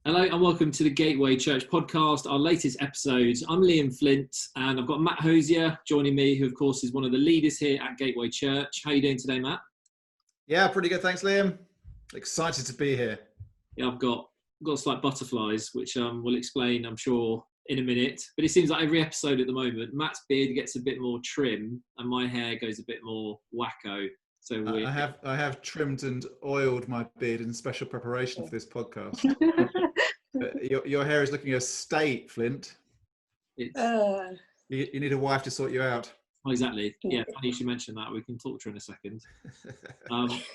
Hello and welcome to the Gateway Church podcast, our latest episode. I'm Liam Flint and I've got Matt Hosier joining me, who of course is one of the leaders here at Gateway Church. How are you doing today, Matt? Yeah, pretty good, thanks Liam. Excited to be here. Yeah, I've got slight butterflies, which we'll explain, I'm sure, in a minute. But it seems like every episode at the moment, Matt's beard gets a bit more trim and my hair goes a bit more wacko. So I have trimmed and oiled my beard in special preparation for this podcast. Your hair is looking a state, Flint. You need a wife to sort you out. Oh, exactly. Yeah, funny you should mention that. We can talk to her in a second.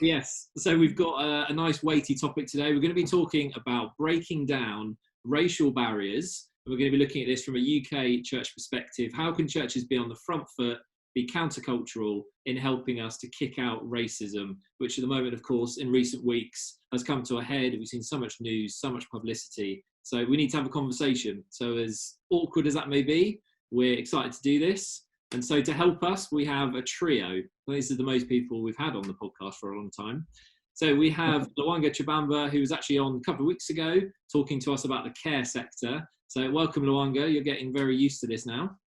Yes, so we've got a nice weighty topic today. We're going to be talking about breaking down racial barriers. We're going to be looking at this from a UK church perspective. How can churches be on the front foot, be countercultural in helping us to kick out racism, which at the moment, of course, in recent weeks has come to a head. We've seen so much news, so much publicity. So we need to have a conversation. So as awkward as that may be, we're excited to do this. And so to help us, we have a trio. This is the most people we've had on the podcast for a long time. So we have Lwanga Chibamba, who was actually on a couple of weeks ago, talking to us about the care sector. So welcome, Lwanga. You're getting very used to this now.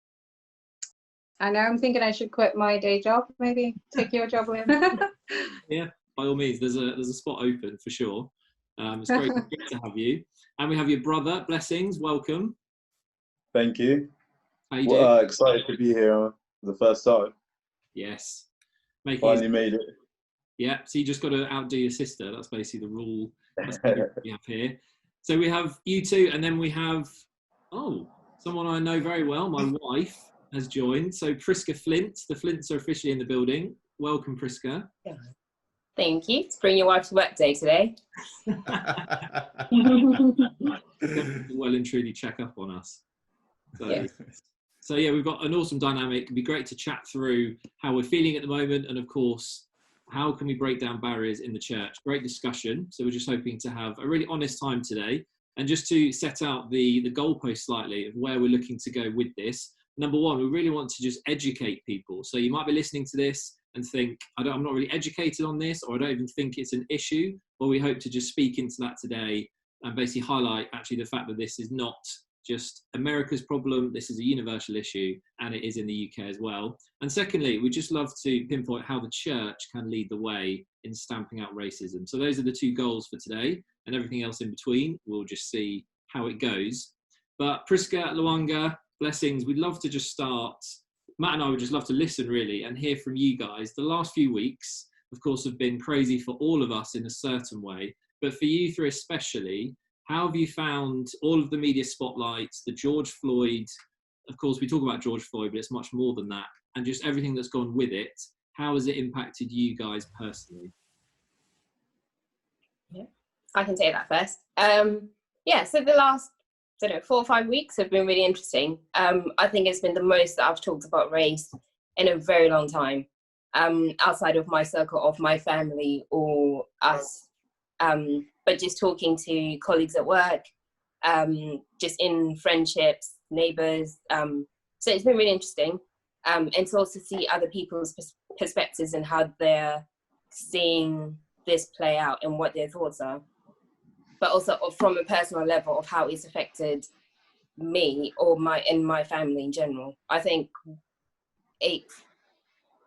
I know, I'm thinking I should quit my day job, maybe take your job, Liam. Yeah, by all means, there's a spot open for sure. It's great to have you. And we have your brother, Blessings, welcome. Thank you. How you doing? Excited to be here for the first time. Yes. Finally made it. Yeah, so you just got to outdo your sister. That's basically the rule we have here. So we have you two, and then we have, someone I know very well, my wife has joined. So Prisca Flint, the Flints are officially in the building. Welcome, Prisca. Yeah. Thank you. It's bring your wife to work day today. Well and truly check up on us. So, yeah. So yeah, we've got an awesome dynamic. It'd be great to chat through how we're feeling at the moment, and of course, how can we break down barriers in the church? Great discussion. So we're just hoping to have a really honest time today, and just to set out the goalpost slightly of where we're looking to go with this. Number one, we really want to just educate people. So you might be listening to this and think, I'm not really educated on this, or I don't even think it's an issue. But we hope to just speak into that today and basically highlight actually the fact that this is not just America's problem. This is a universal issue, and it is in the UK as well. And secondly, we just love to pinpoint how the church can lead the way in stamping out racism. So those are the two goals for today, and everything else in between, we'll just see how it goes. But Prisca, Lwanga, Blessings, we'd love to just start. Matt and I would just love to listen really and hear from you guys. The last few weeks, of course, have been crazy for all of us in a certain way, but for you three especially, how have you found all of the media spotlights, the George Floyd, of course we talk about George Floyd, but it's much more than that, and just everything that's gone with it. How has it impacted you guys personally? Yeah, I can take that first. So the last 4 or 5 weeks have been really interesting. I think it's been the most that I've talked about race in a very long time, outside of my circle of my family or us, but just talking to colleagues at work, just in friendships, neighbours. So it's been really interesting, and to also see other people's perspectives and how they're seeing this play out and what their thoughts are. But also from a personal level of how it's affected me or my family in general. I think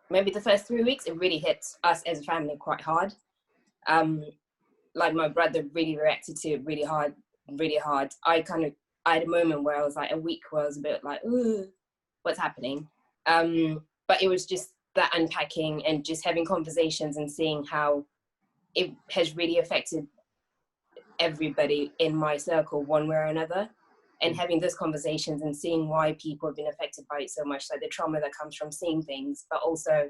maybe the first 3 weeks, it really hit us as a family quite hard. Like my brother really reacted to it really hard. I had a moment where I was like, a week where I was a bit like, ooh, what's happening? But it was just that unpacking and just having conversations and seeing how it has really affected everybody in my circle one way or another, and having those conversations and seeing why people have been affected by it so much, like the trauma that comes from seeing things, but also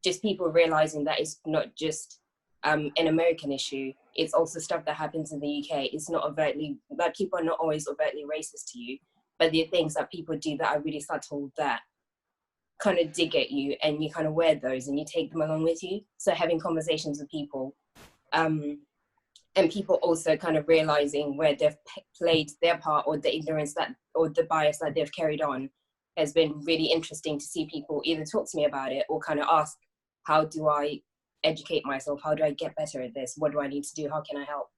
just people realizing that it's not just an American issue, it's also stuff that happens in the UK. It's not overtly, like people are not always overtly racist to you, but there are things that people do that are really subtle that kind of dig at you, and you kind of wear those and you take them along with you. So having conversations with people, and people also kind of realizing where they've played their part, or the ignorance that, or the bias that they've carried on, has been really interesting to see people either talk to me about it or kind of ask, how do I educate myself? How do I get better at this? What do I need to do? How can I help?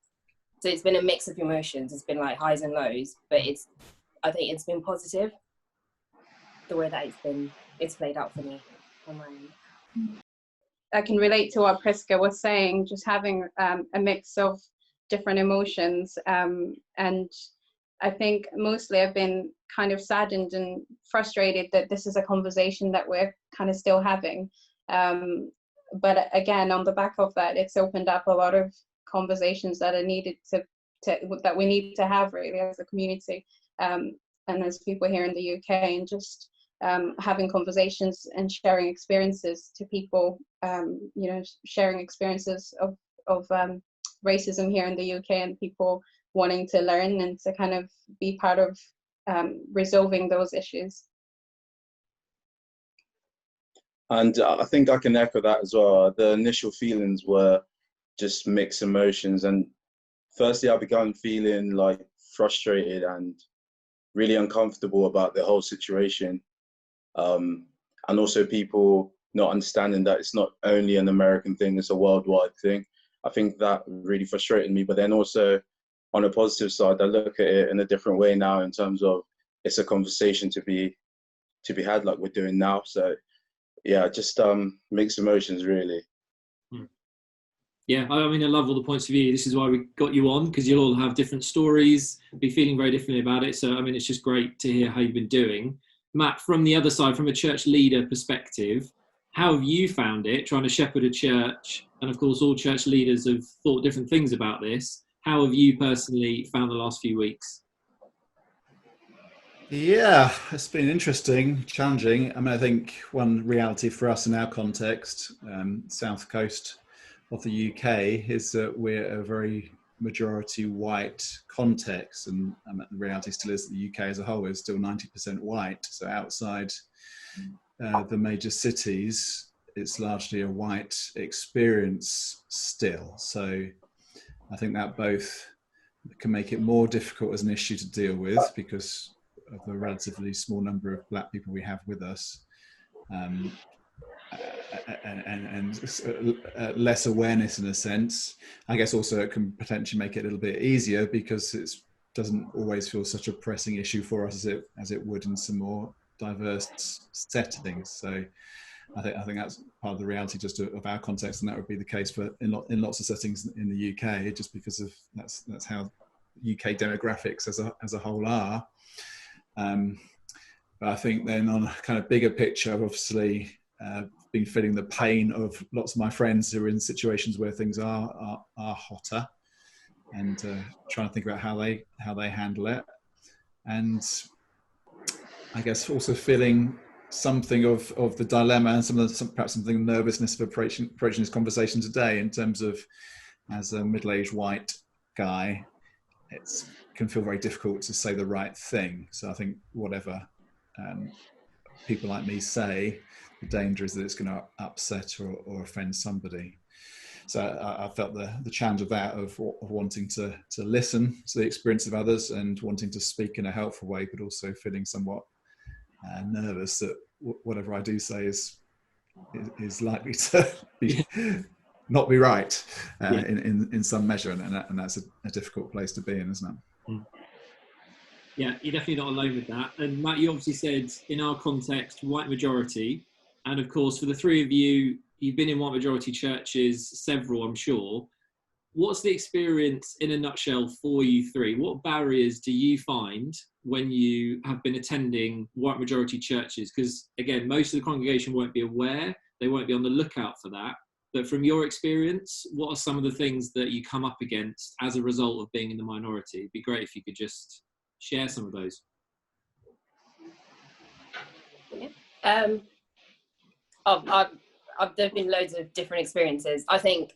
So it's been a mix of emotions. It's been like highs and lows, but I think it's been positive, the way that it's played out for me on my end. I can relate to what Prisca was saying, just having a mix of different emotions. And I think mostly I've been kind of saddened and frustrated that this is a conversation that we're kind of still having. But again, on the back of that, it's opened up a lot of conversations that are needed that we need to have really as a community, and as people here in the UK, and just having conversations and sharing experiences to people, sharing experiences of racism here in the UK, and people wanting to learn and to kind of be part of resolving those issues. And I think I can echo that as well. The initial feelings were just mixed emotions. And firstly, I began feeling like frustrated and really uncomfortable about the whole situation. And also people not understanding that it's not only an American thing, it's a worldwide thing. I think that really frustrated me. But then also on a positive side, I look at it in a different way now, in terms of it's a conversation to be had like we're doing now. So yeah, just mixed emotions really. Yeah, I mean, I love all the points of view. This is why we got you on, because you'll all have different stories, be feeling very differently about it. So, I mean, it's just great to hear how you've been doing. Matt, from the other side, from a church leader perspective, how have you found it trying to shepherd a church? And of course, all church leaders have thought different things about this. How have you personally found the last few weeks? Yeah, it's been interesting, challenging. I mean, I think one reality for us in our context, South Coast of the UK, is that we're a very majority white context, and the reality still is that the UK as a whole is still 90% white. So outside the major cities, it's largely a white experience still. So I think that both can make it more difficult as an issue to deal with, because of the relatively small number of black people we have with us, and less awareness in a sense. I guess also it can potentially make it a little bit easier because it doesn't always feel such a pressing issue for us as it would in some more diverse settings. So I think that's part of the reality just of our context, and that would be the case in lots of settings in the UK, just because of that's how UK demographics as a whole are. But I think then on a kind of bigger picture, I've obviously been feeling the pain of lots of my friends who are in situations where things are hotter, and trying to think about how they handle it, and I guess also feeling something of the dilemma and perhaps something of nervousness of approaching this conversation today, in terms of, as a middle-aged white guy, it can feel very difficult to say the right thing. So I think whatever people like me say, the danger is that it's going to upset or offend somebody. So I felt the challenge of that, of wanting to listen to the experience of others and wanting to speak in a helpful way, but also feeling somewhat nervous that whatever I do say is likely to be not be right in some measure, and that's a difficult place to be in, isn't it? Yeah, you're definitely not alone with that. And Matt, you obviously said, in our context, white majority, and of course for the three of you, you've been in white majority churches, several I'm sure. What's the experience in a nutshell for you three? What barriers do you find when you have been attending white majority churches? Because again, most of the congregation won't be aware, they won't be on the lookout for that. But from your experience, what are some of the things that you come up against as a result of being in the minority? It'd be great if you could just share some of those. There've been loads of different experiences. I think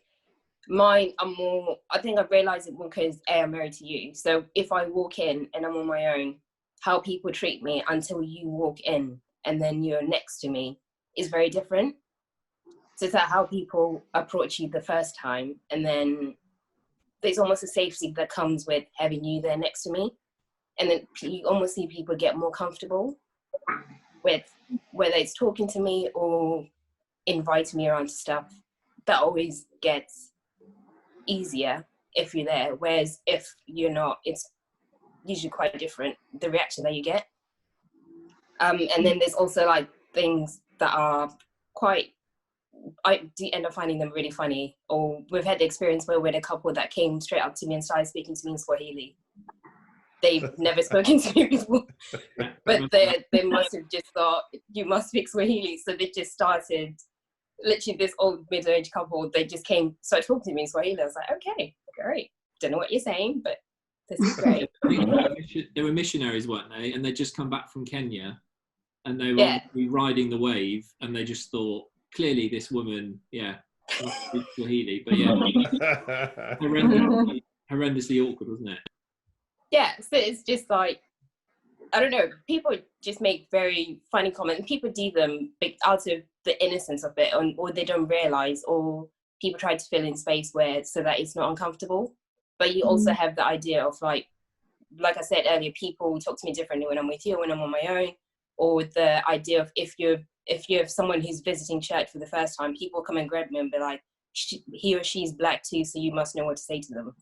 mine are more, I think I've realised it because I'm married to you. So if I walk in and I'm on my own, how people treat me until you walk in and then you're next to me is very different. So it's like how people approach you the first time, and then there's almost a safety that comes with having you there next to me. And then you almost see people get more comfortable with whether it's talking to me or inviting me around to stuff. That always gets easier if you're there. Whereas if you're not, it's usually quite different, the reaction that you get. And then there's also like things that are quite, I do end up finding them really funny. Or we've had the experience where we had a couple that came straight up to me and started speaking to me in Swahili. They've never spoken to me before, but they must have just thought, you must speak Swahili. So they just started, literally this old middle-aged couple, they just started talking to me in Swahili. I was like, okay, great. Don't know what you're saying, but this is great. They were missionaries, weren't they? And they'd just come back from Kenya, and they were riding the wave, and they just thought, clearly this woman, must speak Swahili. But horrendously awkward, wasn't it? Yeah, so it's just like, I don't know, people just make very funny comments. People do them out of the innocence of it, or they don't realise, or people try to fill in space so that it's not uncomfortable. But you also have the idea of like I said earlier, people talk to me differently when I'm with you, when I'm on my own, or the idea of if you have someone who's visiting church for the first time, people come and grab me and be like, he or she's black too, so you must know what to say to them,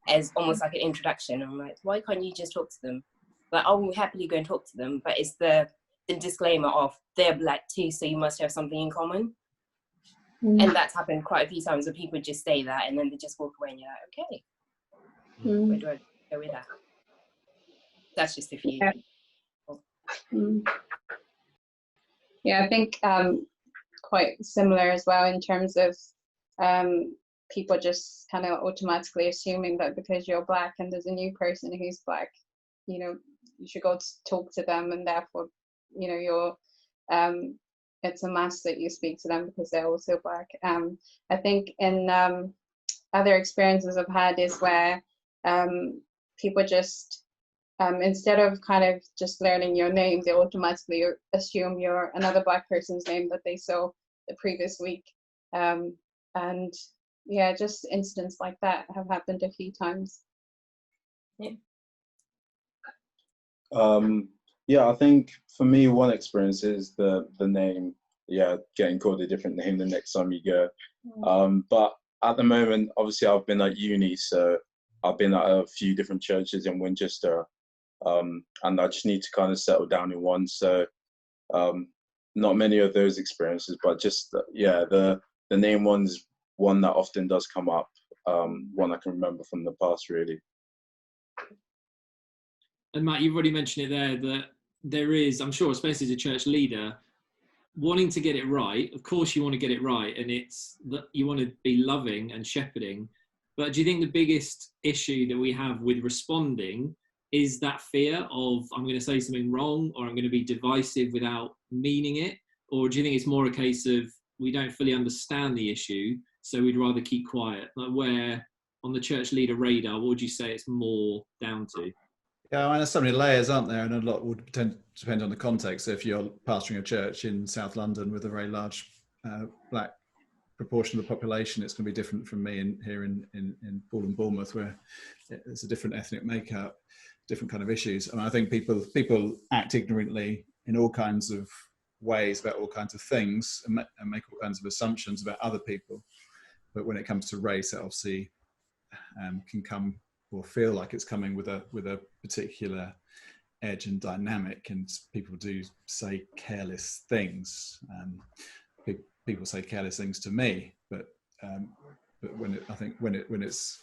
as almost like an introduction. I'm like, why can't you just talk to them? Like, I will happily go and talk to them, but it's the disclaimer of they're black too, so you must have something in common. And that's happened quite a few times where people just say that and then they just walk away and you're like, okay, where do I go with that? That's just a few. Yeah, I think quite similar as well in terms of people just kind of automatically assuming that because you're black and there's a new person who's black, you should go talk to them, and therefore, you're it's a must that you speak to them because they're also black. I think in other experiences I've had is where people just instead of kind of just learning your name, they automatically assume you're another black person's name that they saw the previous week. And yeah, just incidents like that have happened a few times. Yeah, I think for me, one experience is the name, getting called a different name the next time you go. But at the moment, obviously I've been at uni, so I've been at a few different churches in Winchester, and I just need to kind of settle down in one. So not many of those experiences, but just, the name one's one that often does come up, one I can remember from the past, really. And Matt, you've already mentioned it there, that there is, I'm sure, especially as a church leader, wanting to get it right. Of course you want to get it right, and it's that you want to be loving and shepherding. But do you think the biggest issue that we have with responding is that fear of, I'm going to say something wrong, or I'm going to be divisive without meaning it? Or do you think it's more a case of we don't fully understand the issue, so we'd rather keep quiet? Like, where on the church leader radar, what would you say it's more down to? Yeah, I mean, there's so many layers, aren't there? And a lot would depend on the context. So if you're pastoring a church in South London with a very large black proportion of the population, it's going to be different from me here in Poole and Bournemouth, where it's a different ethnic makeup, different kind of issues. I mean, I think people act ignorantly in all kinds of ways about all kinds of things and make all kinds of assumptions about other people. But when it comes to race, it obviously can come or feel like it's coming with a particular edge and dynamic, and people do say careless things. People say careless things to me, but when it's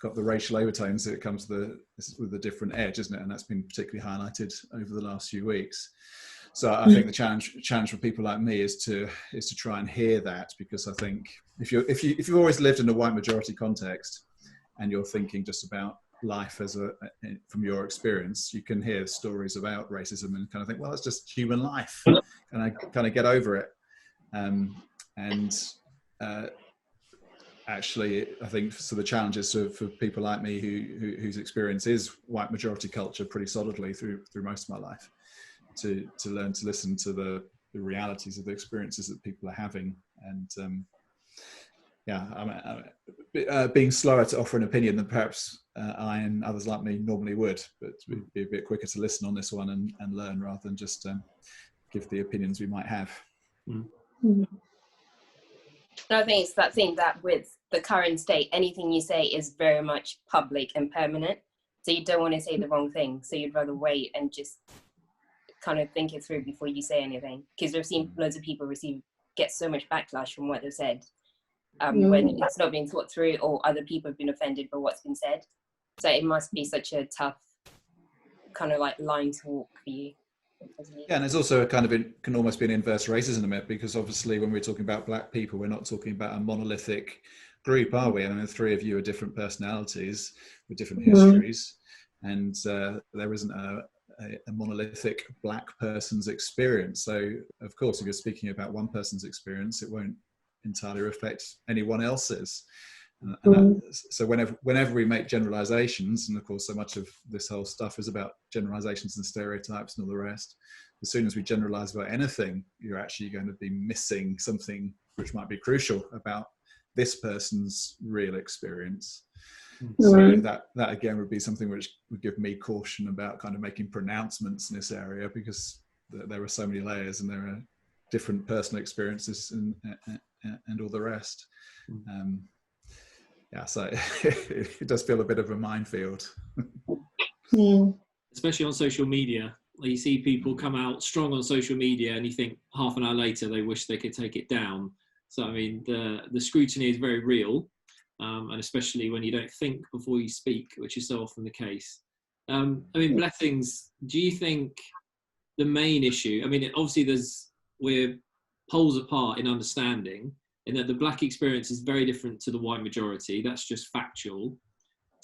got the racial overtones, it comes with a different edge, isn't it? And that's been particularly highlighted over the last few weeks. So I think the challenge for people like me is to try and hear that, because I think if you've always lived in a white majority context, and you're thinking just about life from your experience, you can hear stories about racism and kind of think, well, it's just human life, and I kind of get over it. Actually, I think so the challenge is for people like me whose experience is white majority culture pretty solidly through most of my life, to learn to listen to the realities of the experiences that people are having, and being slower to offer an opinion than perhaps I and others like me normally would, but we'd be a bit quicker to listen on this one and learn rather than just give the opinions we might have. I think it's that thing that with the current state, anything you say is very much public and permanent. So you don't want to say the wrong thing. So you'd rather wait and just kind of think it through before you say anything. Because we've seen loads of people get so much backlash from what they've said when it's not being thought through, or other people have been offended by what's been said. So it must be such a tough kind of like line to walk for you. Yeah, and there's also a kind of, it can almost be an inverse racism in it, because obviously when we're talking about black people, we're not talking about a monolithic group, are we? I mean, the three of you are different personalities with different histories, and there isn't a monolithic black person's experience. So of course, if you're speaking about one person's experience, it won't entirely reflect anyone else's. So whenever we make generalizations, and of course so much of this whole stuff is about generalizations and stereotypes and all the rest, as soon as we generalize about anything, you're actually going to be missing something which might be crucial about this person's real experience. So that again would be something which would give me caution about kind of making pronouncements in this area, because there are so many layers and there are different personal experiences and all the rest. Yeah, so it does feel a bit of a minefield. Especially on social media. You see people come out strong on social media and you think half an hour later they wish they could take it down. So, I mean, the scrutiny is very real, and especially when you don't think before you speak, which is so often the case. I mean, Blessings, do you think the main issue, I mean, obviously we're poles apart in understanding, in that the black experience is very different to the white majority. That's just factual.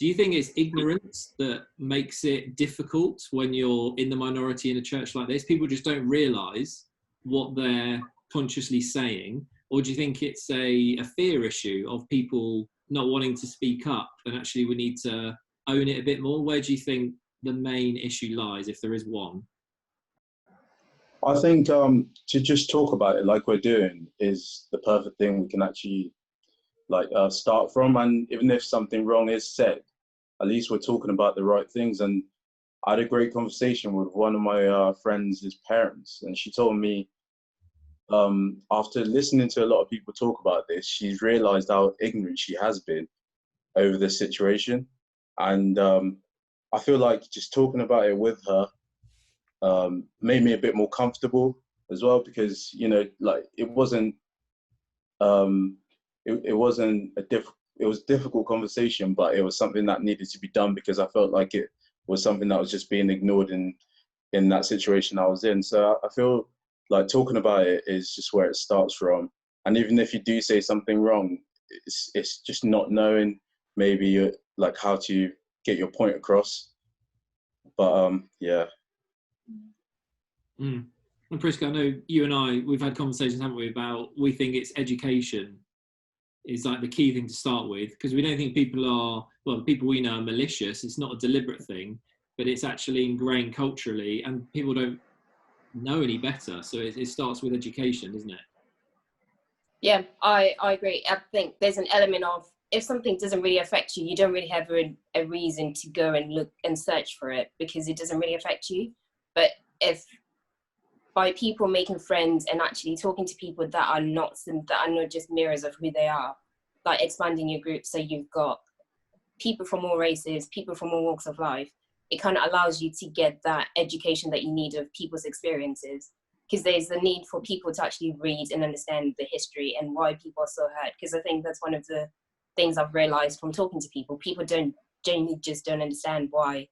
Do you think it's ignorance that makes it difficult when you're in the minority in a church like this? People just don't realise what they're consciously saying? Or do you think it's a fear issue of people not wanting to speak up, and actually we need to own it a bit more? Where do you think the main issue lies, if there is one? I think to just talk about it like we're doing is the perfect thing we can actually start from. And even if something wrong is said, at least we're talking about the right things. And I had a great conversation with one of my friends' parents, and she told me after listening to a lot of people talk about this, she's realized how ignorant she has been over this situation. And I feel like just talking about it with her made me a bit more comfortable as well, because it wasn't it was a difficult conversation, but it was something that needed to be done, because I felt like it was something that was just being ignored in that situation I was in. So I feel like talking about it is just where it starts from. And even if you do say something wrong, it's just not knowing maybe like how to get your point across. But yeah. And Prisca, I know you and I, we've had conversations, haven't we, about we think it's education is like the key thing to start with, because we don't think people the people we know are malicious. It's not a deliberate thing, but it's actually ingrained culturally, and people don't know any better. So it starts with education, doesn't it? Yeah, I agree. I think there's an element of, if something doesn't really affect you, you don't really have a reason to go and look and search for it, because it doesn't really affect you. But if by people making friends and actually talking to people that are not just mirrors of who they are, like expanding your group, so you've got people from all races, people from all walks of life, it kind of allows you to get that education that you need of people's experiences, because there's the need for people to actually read and understand the history and why people are so hurt. Because I think that's one of the things I've realized from talking to people. People genuinely just don't understand why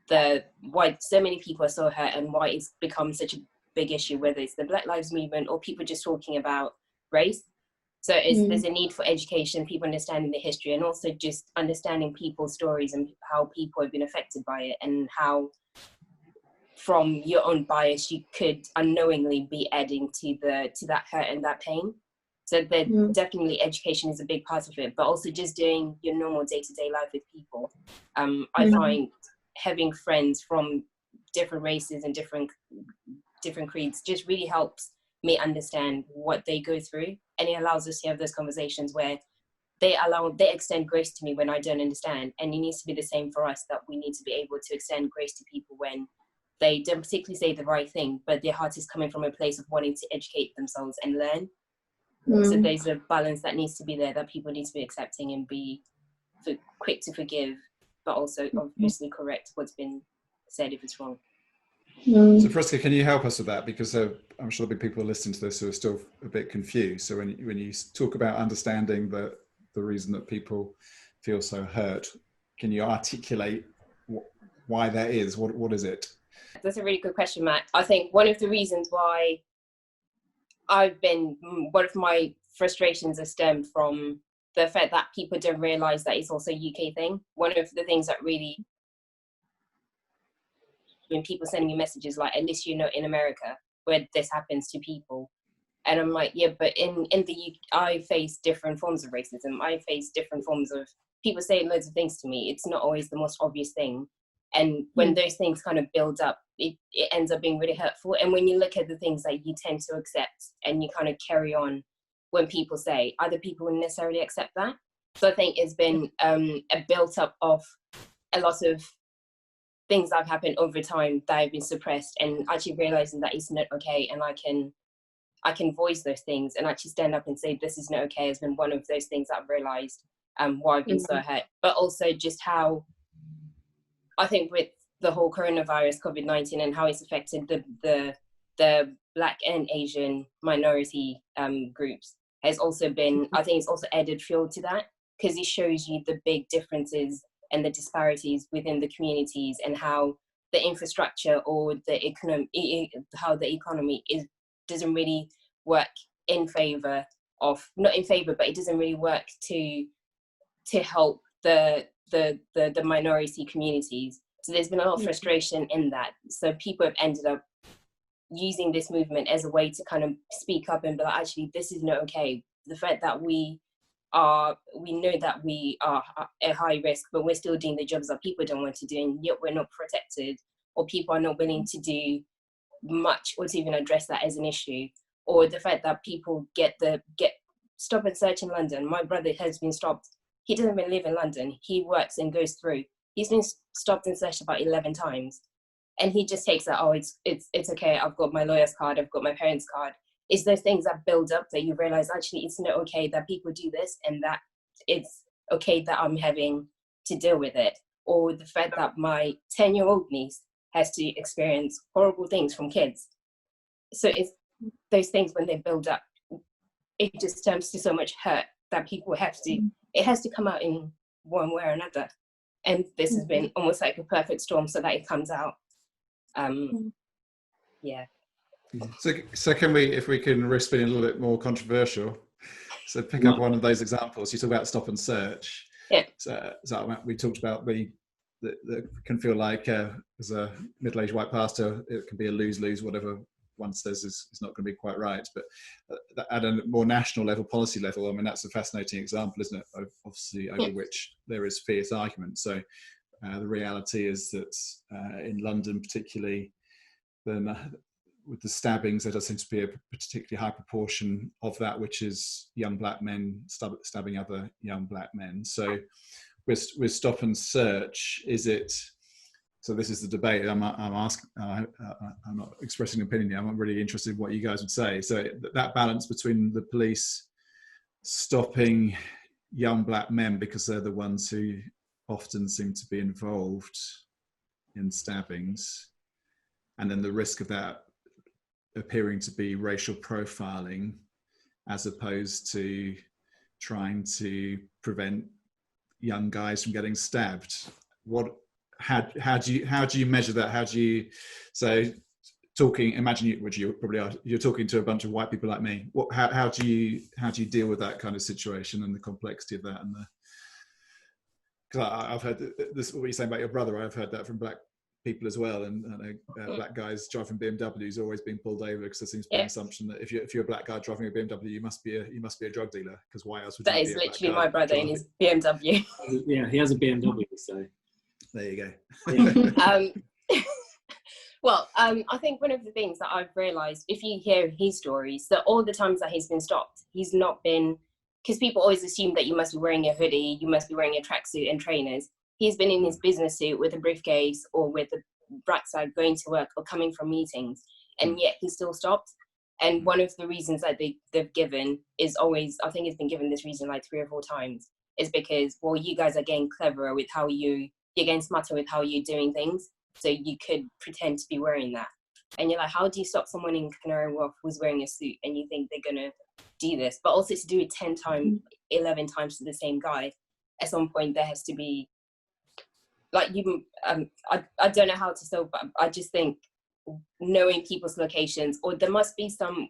so many people are so hurt, and why it's become such a big issue, whether it's the Black Lives Movement or people just talking about race. So there's a need for education, people understanding the history, and also just understanding people's stories and how people have been affected by it, and how from your own bias you could unknowingly be adding to that hurt and that pain. So definitely education is a big part of it, but also just doing your normal day-to-day life with people. I find having friends from different races and different creeds just really helps me understand what they go through, and it allows us to have those conversations where they extend grace to me when I don't understand. And it needs to be the same for us, that we need to be able to extend grace to people when they don't particularly say the right thing, but their heart is coming from a place of wanting to educate themselves and learn. So there's a balance that needs to be there, that people need to be accepting and be quick to forgive, but also obviously correct what's been said if it's wrong. So Prisca, can you help us with that? Because I'm sure there'll be people listening to this who are still a bit confused. So when you talk about understanding the reason that people feel so hurt, can you articulate why that is? What is it? That's a really good question, Matt. I think one of the reasons why one of my frustrations has stemmed from the fact that people don't realise that it's also a UK thing. One of the things that really, when people sending me messages like, at least you know in America where this happens to people. And I'm like, yeah, but in the UK, I face different forms of racism. I face different forms of, people say loads of things to me. It's not always the most obvious thing. And when those things kind of build up, it ends up being really hurtful. And when you look at the things that you tend to accept and you kind of carry on when people say, other people wouldn't necessarily accept that. So I think it's been a built up of a lot of things that have happened over time that have been suppressed, and actually realizing that it's not okay, and I can voice those things and actually stand up and say this is not okay has been one of those things that I've realized why I've been so hurt. But also just how I think with the whole coronavirus, COVID-19, and how it's affected the Black and Asian minority groups has also been, I think it's also added fuel to that, because it shows you the big differences and the disparities within the communities, and how the infrastructure or the economy doesn't really work in favor of, not in favor, but it doesn't really work to help the minority communities. So there's been a lot of frustration in that. So people have ended up using this movement as a way to kind of speak up and be like, actually, this is not okay. The fact that we know that we are at high risk, but we're still doing the jobs that people don't want to do, and yet we're not protected, or people are not willing to do much or to even address that as an issue. Or the fact that people get stop and search in London. My brother has been stopped. He doesn't even live in London. He works and goes through. He's been stopped and searched about 11 times. And he just takes that, oh, it's okay. I've got my lawyer's card. I've got my parents' card. It's those things that build up that you realize, actually, it's not okay that people do this, and that it's okay that I'm having to deal with it. Or the fact that my 10-year-old niece has to experience horrible things from kids. So it's those things, when they build up, it just turns to so much hurt that people it has to come out in one way or another. And this has been almost like a perfect storm so that it comes out. Yeah. So can we, if we can risk being a little bit more controversial, so pick up one of those examples. You talk about stop and search. Yeah. So we talked about that can feel like as a middle-aged white pastor, it can be a lose-lose. Whatever one says is not going to be quite right. But at a more national level, policy level, I mean, that's a fascinating example, isn't it? Obviously, over which there is fierce argument. So the reality is that in London, particularly, then with the stabbings, there does seem to be a particularly high proportion of that, which is young black men stabbing other young black men. So with stop and search, is it? So this is the debate. I'm asking. I'm not expressing an opinion here. I'm really interested in what you guys would say. So that balance between the police stopping young black men because they're the ones who often seem to be involved in stabbings, and then the risk of that appearing to be racial profiling, as opposed to trying to prevent young guys from getting stabbed. How do you measure that? How do you, so talking, imagine you're talking to a bunch of white people like me. How do you deal with that kind of situation and the complexity of that? And because I've heard this, what you're saying about your brother, I've heard that from black people as well, and black guys driving BMWs are always being pulled over because there seems to be an assumption that if you're a black guy driving a BMW, you must be a drug dealer, because why else would you be a black guy? That is literally my brother in his BMW. Yeah, he has a BMW, so there you go. Well, I think one of the things that I've realised, if you hear his stories, that all the times that he's been stopped, he's not been, because people always assume that you must be wearing a hoodie, you must be wearing a tracksuit and trainers. He's been in his business suit with a briefcase or with a rucksack going to work or coming from meetings, and yet he's still stopped. And one of the reasons that they've given is always, I think it's been given this reason like 3 or 4 times, is because, well, you guys are getting cleverer with how you're getting smarter with how you're doing things. So you could pretend to be wearing that. And you're like, how do you stop someone in Canary Wharf who's wearing a suit and you think they're going to do this? But also to do it 10 times, 11 times to the same guy, at some point there has to be, like, you, I don't know how to solve, but I just think knowing people's locations, or there must be some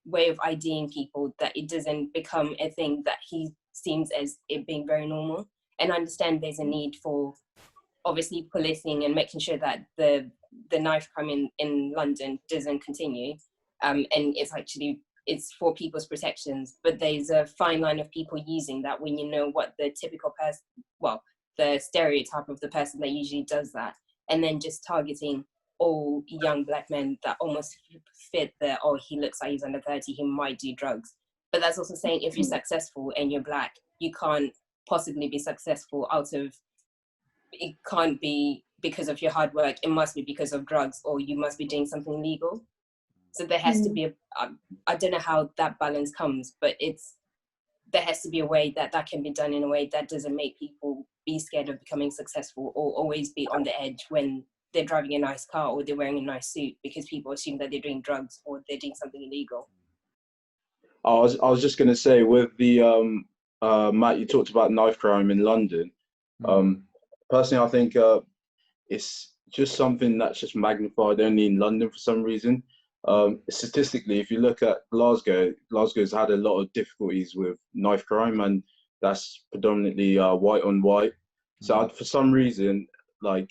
way of IDing people that it doesn't become a thing that he seems as it being very normal. And I understand there's a need for obviously policing and making sure that the knife crime in London doesn't continue. And it's for people's protections, but there's a fine line of people using that when you know what the typical person, well, the stereotype of the person that usually does that, and then just targeting all young black men that almost fit the, oh, he looks like he's under 30, he might do drugs. But that's also saying if you're successful and you're black, you can't possibly be successful out of, it can't be because of your hard work, it must be because of drugs, or you must be doing something illegal. So there has to be I don't know how that balance comes, but there has to be a way that can be done in a way that doesn't make people be scared of becoming successful or always be on the edge when they're driving a nice car or they're wearing a nice suit because people assume that they're doing drugs or they're doing something illegal. I was just going to say, with the Matt, you talked about knife crime in London. Personally, I think it's just something that's just magnified only in London for some reason. Statistically, if you look at Glasgow's had a lot of difficulties with knife crime, and that's predominantly white on white. So for some reason, like,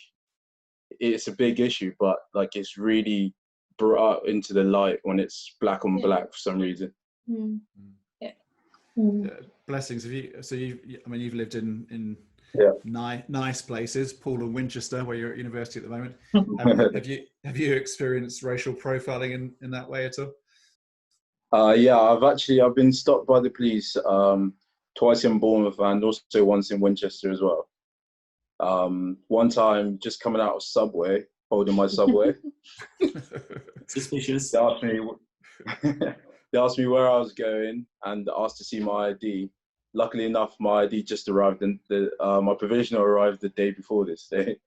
it's a big issue, but like it's really brought out into the light when it's black on black for some reason. Blessings. You've lived in nice places, Poole and Winchester, where you're at university at the moment. Have you experienced racial profiling in that way at all? Yeah, I've been stopped by the police twice in Bournemouth and also once in Winchester as well. One time just coming out of Subway, holding my Subway. Suspicious. They asked me where I was going and asked to see my ID. Luckily enough, my ID just arrived, and my provisional arrived the day before this day.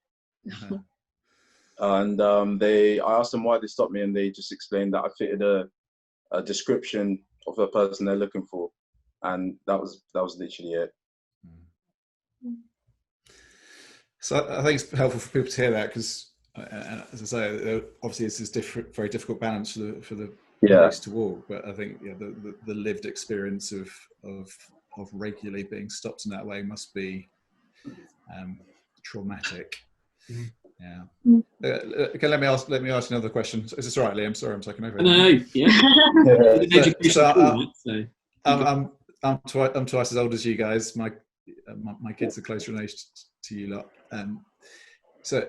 And I asked them why they stopped me, and they just explained that I fitted a description of the person they're looking for, and that was literally it. So I think it's helpful for people to hear that, because, as I say, obviously it's this very difficult balance for the police to walk. But I think the lived experience of regularly being stopped in that way must be traumatic. Yeah. Okay, let me ask another question. Is this all right, Liam? Sorry, I'm taking over. No, I'm twice as old as you guys. My kids are closer in age to you lot. So,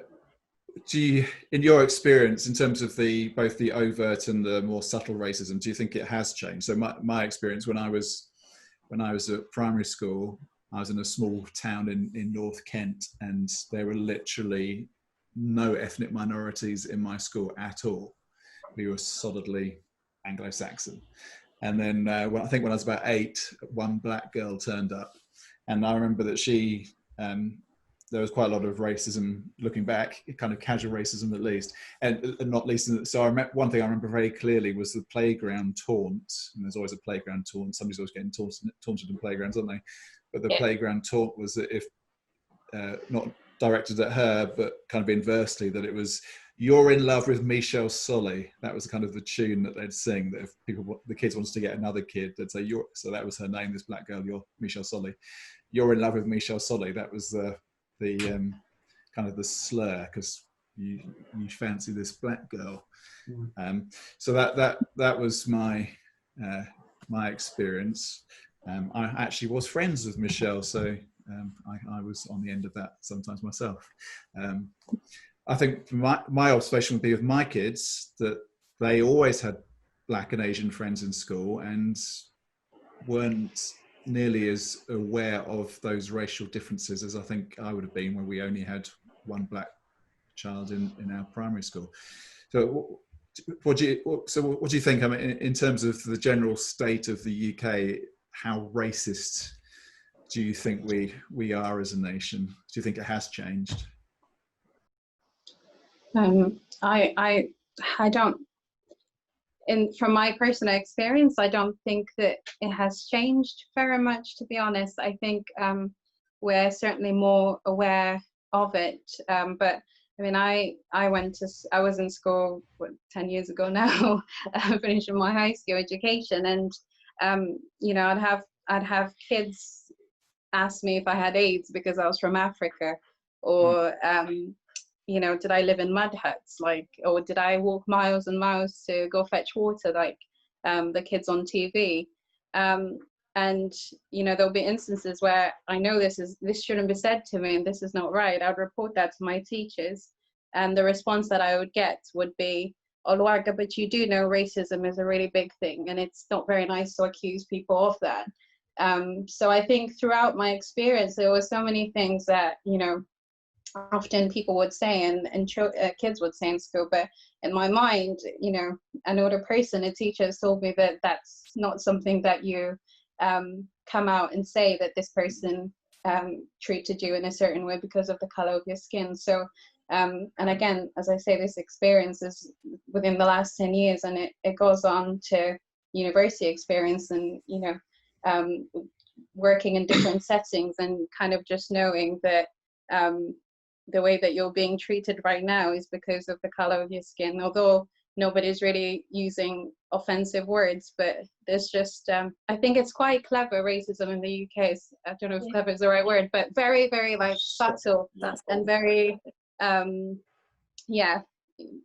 do you, in your experience, in terms of both the overt and the more subtle racism, do you think it has changed? So, my experience when I was at primary school, I was in a small town in North Kent, and there were literally no ethnic minorities in my school at all. We were solidly Anglo-Saxon. And then I think when I was about 8, one black girl turned up, and I remember that there was quite a lot of racism looking back, kind of casual racism at least, and not least. So one thing I remember very clearly was the playground taunt. And there's always a playground taunt. Somebody's always getting taunted in playgrounds, aren't they? But the playground taunt was that if not directed at her, but kind of inversely, that it was, "You're in love with Michelle Solly." That was kind of the tune that they'd sing. That if the kids wanted to get another kid, they'd say, so that was her name, this black girl, "You're Michelle Solly. You're in love with Michelle Solly." That was the kind of the slur, because you fancy this black girl. So that was my experience. I actually was friends with Michelle, so I was on the end of that sometimes myself. I think my observation would be with my kids that they always had black and Asian friends in school and weren't nearly as aware of those racial differences as I think I would have been when we only had one black child in our primary school. So what do you think? I mean, in terms of the general state of the UK, how racist do you think we are as a nation? Do you think it has changed? I don't. From my personal experience, I don't think that it has changed very much, to be honest. I think we're certainly more aware of it. But I mean, I was in school 10 years ago now, finishing my high school education, and you know, I'd have kids ask me if I had AIDS because I was from Africa, or you know, did I live in mud huts, like, or did I walk miles and miles to go fetch water, like the kids on TV? And you know, there'll be instances where I know this shouldn't be said to me and this is not right. I'd report that to my teachers, and the response that I would get would be, "Oh, Lwanga, but you do know racism is a really big thing, and it's not very nice to accuse people of that." So I think throughout my experience, there were so many things that, you know, often people would say and kids would say in school, but in my mind, you know, an older person, a teacher has told me that that's not something that you come out and say that this person treated you in a certain way because of the color of your skin. So and again, as I say, this experience is within the last 10 years, and it goes on to university experience, and you know, working in different settings, and kind of just knowing that the way that you're being treated right now is because of the color of your skin, although nobody's really using offensive words. But there's just I think it's quite clever, racism in the UK. I don't know if clever is the right word, but very, very like subtle and very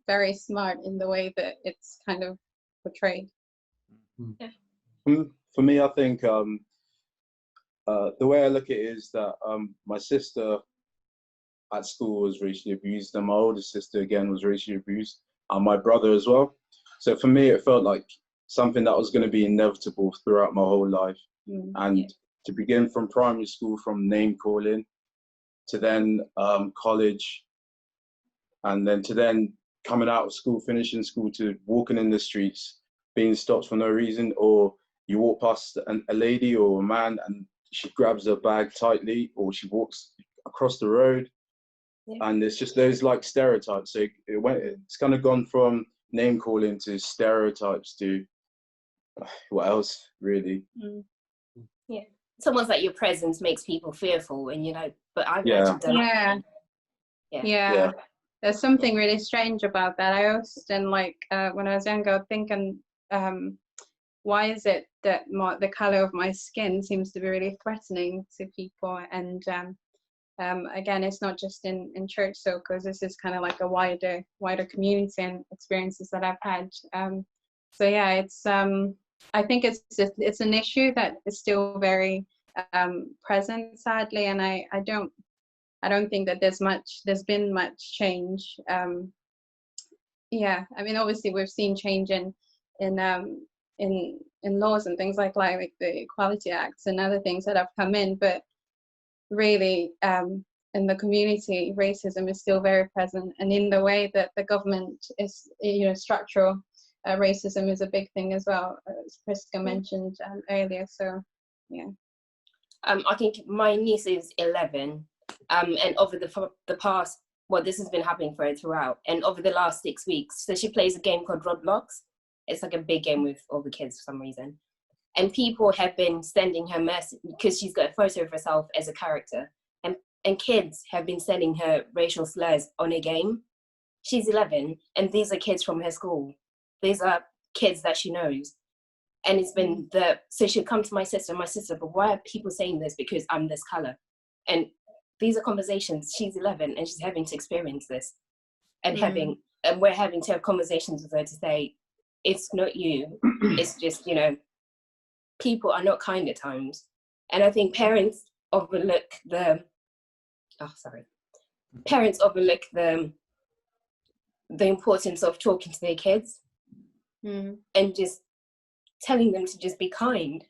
very smart in the way that it's kind of portrayed. For me, I think the way I look at it is that my sister at school was racially abused, and my older sister again was racially abused, and my brother as well. So for me, it felt like something that was going to be inevitable throughout my whole life. And to begin from primary school, from name calling, to then college, and then to then coming out of school, finishing school, to walking in the streets, being stopped for no reason, or you walk past a lady or a man and she grabs her bag tightly, or she walks across the road. And it's just those like stereotypes. So it's kind of gone from name calling to stereotypes to what else really? Yeah, it's almost like your presence makes people fearful, and you know. But I've actually done There's something really strange about that. I often, like when I was younger, thinking, why is it that the color of my skin seems to be really threatening to people? And again, it's not just in church circles. This is kind of like a wider community and experiences that I've had. So yeah, it's I think it's an issue that is still very present, sadly, and I don't think that there's been much change. Yeah, I mean, obviously we've seen change in laws and things like the Equality Acts and other things that have come in, but really in the community, racism is still very present, and in the way that the government is, you know, structural racism is a big thing as well, as Prisca mentioned earlier. So yeah. I think my niece is 11, and over the past, well, this has been happening for her throughout, and over the last 6 weeks, so she plays a game called Roblox. It's like a big game with all the kids for some reason, and people have been sending her message because she's got a photo of herself as a character, and kids have been sending her racial slurs on a game. She's 11, and these are kids from her school. These are kids that she knows. And it's been so she'll come to my sister, but why are people saying this because I'm this color? And these are conversations. She's 11 and she's having to experience this, and we're having to have conversations with her to say, it's not you. It's just, you know, people are not kind at times. And I think parents overlook the importance of talking to their kids and just telling them to just be kind.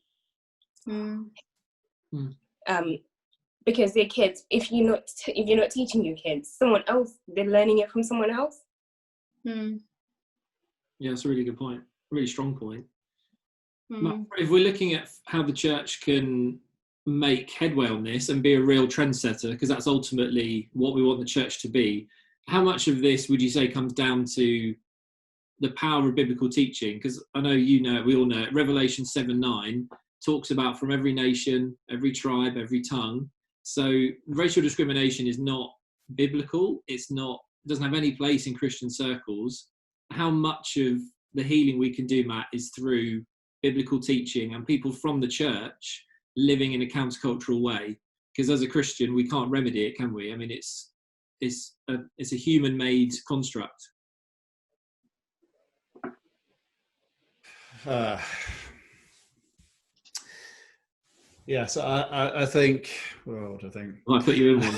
Because their kids, if you're not teaching your kids, someone else, they're learning it from someone else. Yeah, that's a really good point. Really strong point. If we're looking at how the church can make headway on this and be a real trendsetter, because that's ultimately what we want the church to be, how much of this would you say comes down to the power of biblical teaching? Because I know you know it, we all know it. Revelation 7:9 talks about from every nation, every tribe, every tongue. So racial discrimination is not biblical. It doesn't have any place in Christian circles. How much of the healing we can do, Matt, is through biblical teaching and people from the church living in a countercultural way? Because as a Christian, we can't remedy it, can we? I mean, it's a human-made construct. Yeah, so I think. Well, what do I think? Well, I put you in one.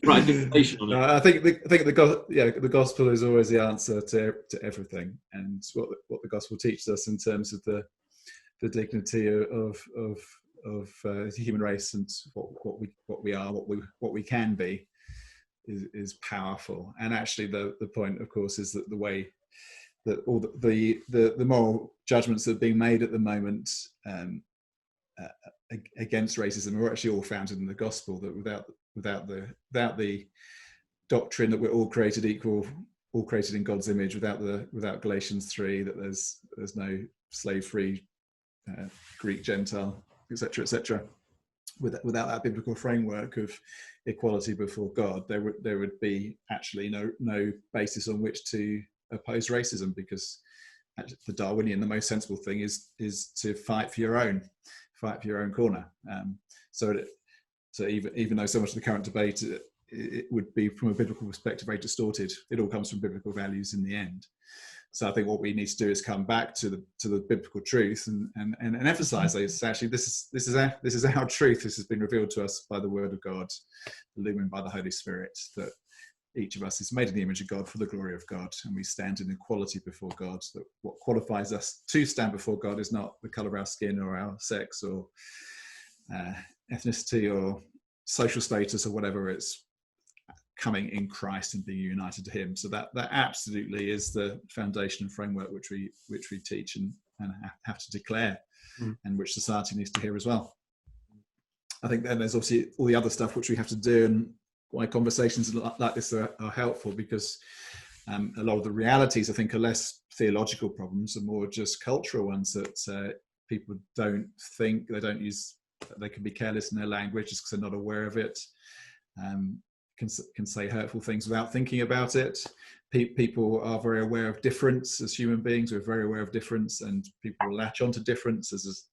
Right, on it. I think the gospel is always the answer to everything, and what the gospel teaches us in terms of the dignity of the human race and what we are, what we can be, is powerful. And actually, the point, of course, is that the way that all the moral judgments that are being made at the moment against racism are actually all founded in the gospel. That without the doctrine that we're all created equal, all created in God's image, without Galatians 3, that there's no slave free, Greek, Gentile, etc., without that biblical framework of equality before God, there would be actually no basis on which to oppose racism, because the Darwinian, the most sensible thing is to fight for your own corner. So even though so much of the current debate it would be from a biblical perspective very distorted, it all comes from biblical values in the end. So I think what we need to do is come back to the biblical truth and emphasize those. Actually, this is our truth. This has been revealed to us by the Word of God, illumined by the Holy Spirit, that each of us is made in the image of God for the glory of God, and we stand in equality before God. That what qualifies us to stand before God is not the colour of our skin or our sex or ethnicity or social status or whatever. It's coming in Christ and being united to Him. So that absolutely is the foundation and framework which we teach and have to declare, and which society needs to hear as well. I think then there's obviously all the other stuff which we have to do, and why conversations like this are helpful, because a lot of the realities, I think, are less theological problems and more just cultural ones, that people don't think, they can be careless in their language just because they're not aware of it, can say hurtful things without thinking about it. People are very aware of difference as human beings. We're very aware of difference, and people latch onto difference as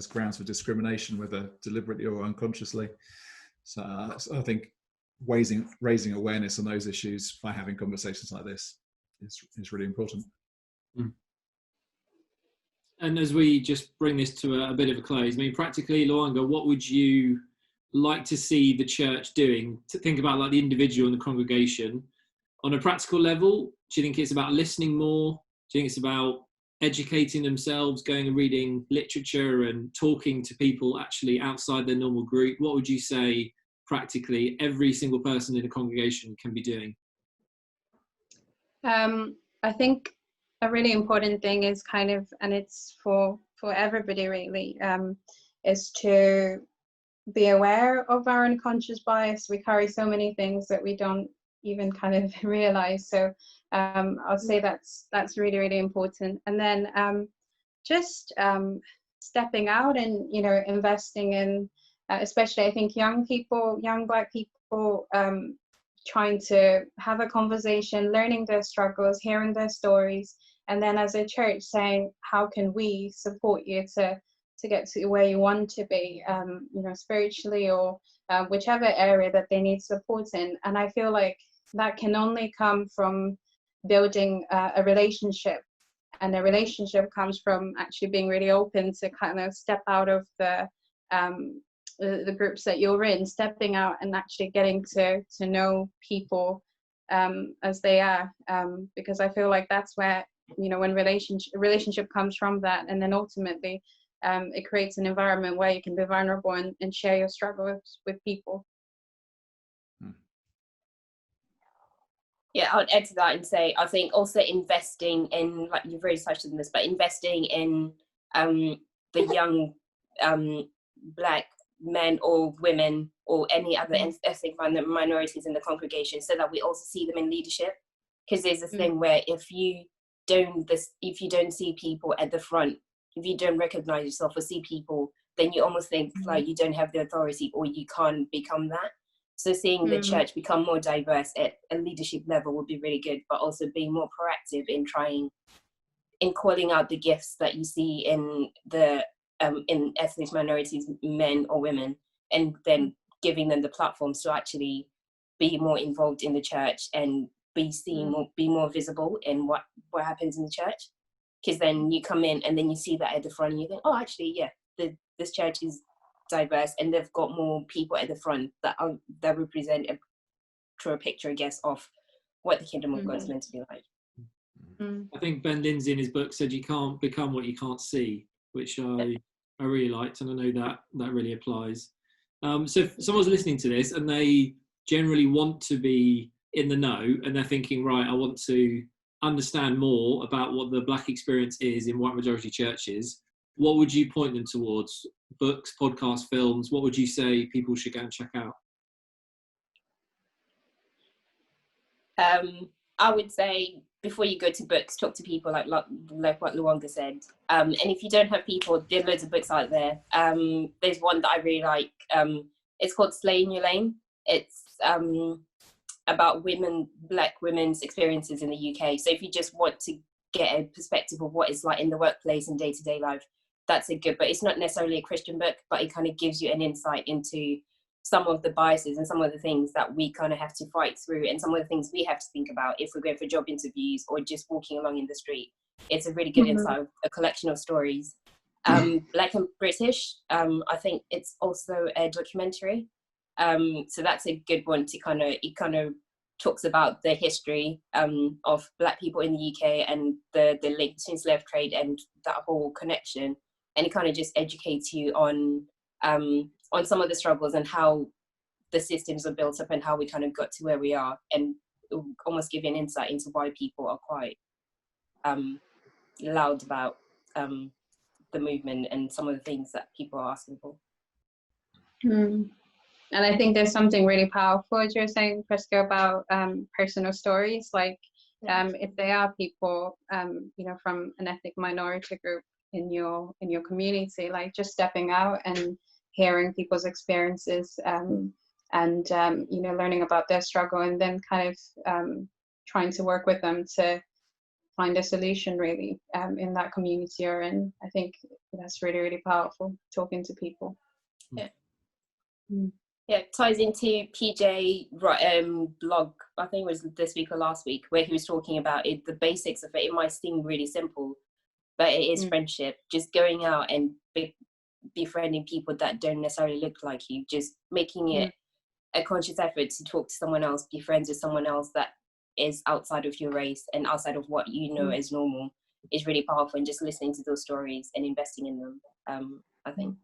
grounds for discrimination, whether deliberately or unconsciously. So I think raising awareness on those issues by having conversations like this is really important. And as we just bring this to a bit of a close, I mean, practically, Lwanga, what would you like to see the church doing? To think about like the individual and the congregation on a practical level. Do you think it's about listening more? Do you think it's about educating themselves, going and reading literature and talking to people actually outside their normal group? What would you say practically every single person in a congregation can be doing? I think a really important thing is and it's for everybody really, is to be aware of our unconscious bias. We carry so many things that we don't even kind of realize. So I'll say that's really, really important. And then just stepping out and, investing in, especially I think young Black people, trying to have a conversation, learning their struggles, hearing their stories, and then as a church saying, how can we support you to get to where you want to be, spiritually or whichever area that they need support in. And I feel like that can only come from building a relationship, and a relationship comes from actually being really open to kind of step out of the groups that you're in, stepping out and actually getting to know people as they are, because I feel like that's where, when relationship comes from that, and then ultimately it creates an environment where you can be vulnerable and share your struggles with people. Yeah, I'll add to that and say, I think also investing in, like you've already touched on this, but investing in the young Black men or women or any other ethnic minorities in the congregation, so that we also see them in leadership. Because there's a thing where if you don't see people at the front, if you don't recognize yourself or see people, then you almost think like you don't have the authority or you can't become that. So seeing the church become more diverse at a leadership level would be really good, but also being more proactive in calling out the gifts that you see in the in ethnic minorities, men or women, and then giving them the platforms to actually be more involved in the church and be seen, be more visible in what happens in the church. Because then you come in and then you see that at the front and you think, oh, actually, yeah, this church is diverse and they've got more people at the front that represent a truer picture, I guess, of what the kingdom of God is meant to be like. I think Ben Lindsay in his book said you can't become what you can't see, which I really liked, and I know that really applies. So if someone's listening to this and they generally want to be in the know and they're thinking, right, I want to understand more about what the Black experience is in white majority churches, what would you point them towards? Books, podcasts, films? What would you say people should go and check out? I would say before you go to books, talk to people like what Lwanga said. And if you don't have people, there are loads of books out there. There's one that I really like. It's called Slay in Your Lane. It's about Black women's experiences in the UK. So if you just want to get a perspective of what it's like in the workplace and day-to-day life, that's a good, but it's not necessarily a Christian book, but it kind of gives you an insight into some of the biases and some of the things that we kind of have to fight through and some of the things we have to think about if we're going for job interviews or just walking along in the street. It's a really good insight of a collection of stories. Black and British, I think it's also a documentary. So that's a good one to it kind of talks about the history of Black people in the UK and the link between slave trade and that whole connection. And it kind of just educates you on some of the struggles and how the systems are built up and how we kind of got to where we are, and almost give you an insight into why people are quite loud about the movement and some of the things that people are asking for. And I think there's something really powerful, as you're saying, Prisca, about personal stories. Like if they are people, from an ethnic minority group in your community, like just stepping out and hearing people's experiences and learning about their struggle, and then kind of trying to work with them to find a solution really in that community you're in. I think that's really, really powerful, talking to people. Yeah. Yeah, it ties into PJ blog, I think it was this week or last week, where he was talking about it, the basics of it. It might seem really simple, but it is friendship. Just going out and befriending people that don't necessarily look like you, just making it a conscious effort to talk to someone else, be friends with someone else that is outside of your race and outside of what you know as normal is really powerful. And just listening to those stories and investing in them, I think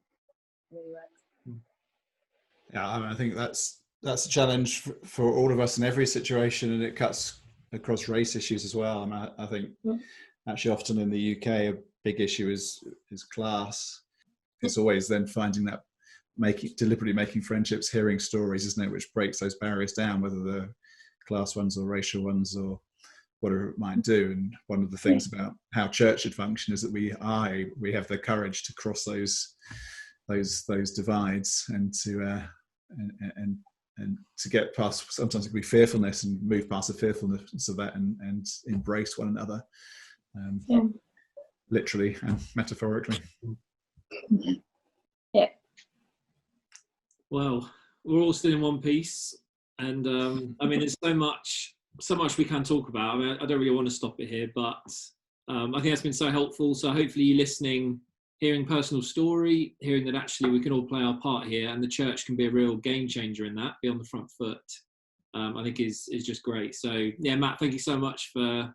really works. Yeah, I think that's a challenge for all of us in every situation, and it cuts across race issues as well. And I think actually often in the UK a big issue is class. It's always then finding that deliberately making friendships, hearing stories, isn't it, which breaks those barriers down, whether they're class ones or racial ones or whatever it might do. And one of the things about how church should function is that we have the courage to cross those divides and to and to get past, sometimes it can be fearfulness, and move past the fearfulness of that and embrace one another, literally and metaphorically. Yeah. Well, we're all still in one piece, and I mean, there's so much we can talk about. I mean, I don't really want to stop it here, but I think that's been so helpful. So hopefully you listening, hearing personal story, hearing that actually we can all play our part here, and the church can be a real game changer in that, be on the front foot, I think is just great. So yeah, Matt, thank you so much for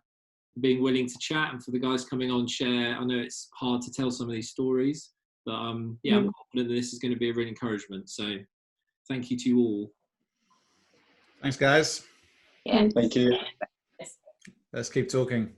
being willing to chat, and for the guys coming on, share. I know it's hard to tell some of these stories, but I'm confident that this is going to be a real encouragement. So thank you to you all. Thanks, guys. care. Thank you. Let's keep talking.